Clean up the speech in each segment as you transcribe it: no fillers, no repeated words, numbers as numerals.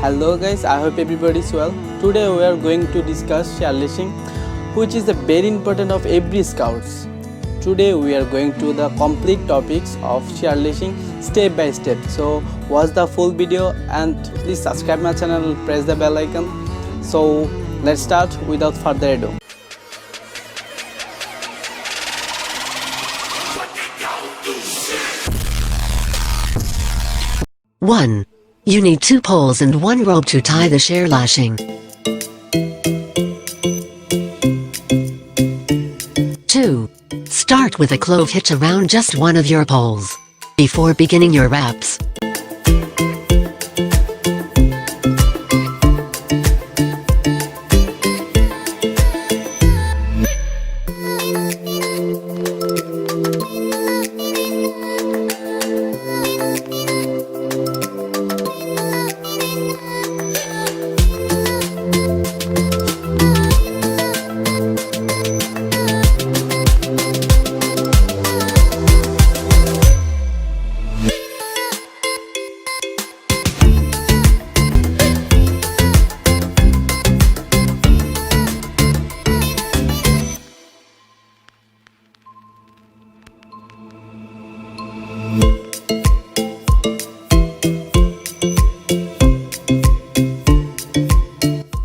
Hello guys, I hope everybody is well. Today we are going to discuss shear lashing, which is the very important of every scouts. Today we are going to the complete topics of shear lashing step by step. So watch the full video and please subscribe my channel, press the bell icon. So let's start without further ado. One. You need 2 poles and 1 rope to tie the shear lashing. 2. Start with a clove hitch around just one of your poles. Before beginning your wraps.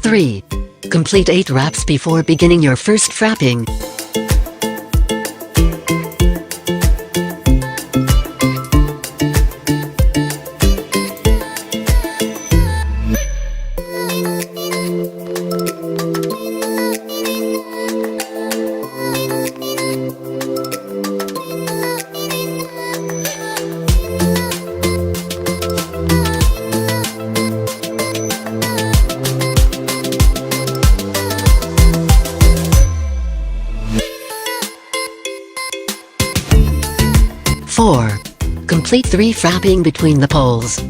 3. Complete 8 wraps before beginning your first frapping. 4. Complete 3 frapping between the poles.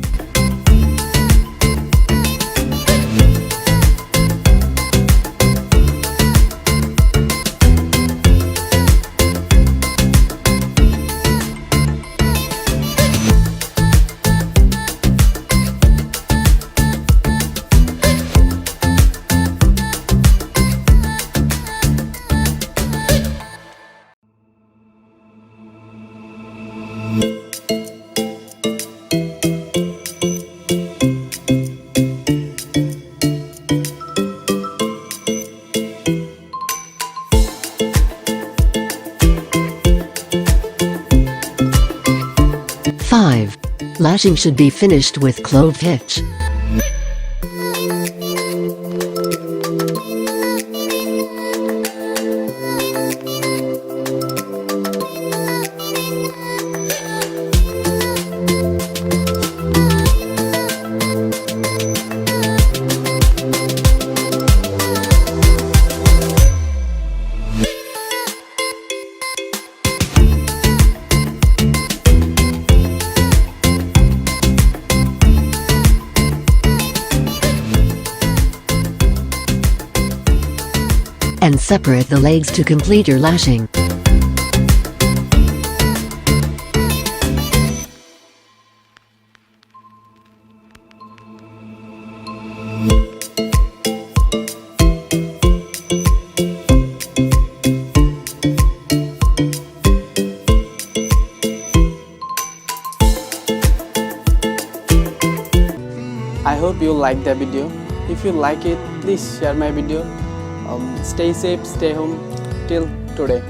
5. Lashing should be finished with clove hitch. 'And separate the legs to complete your lashing. I hope you like the video. If you like it, please share my video. Stay safe, stay home till today.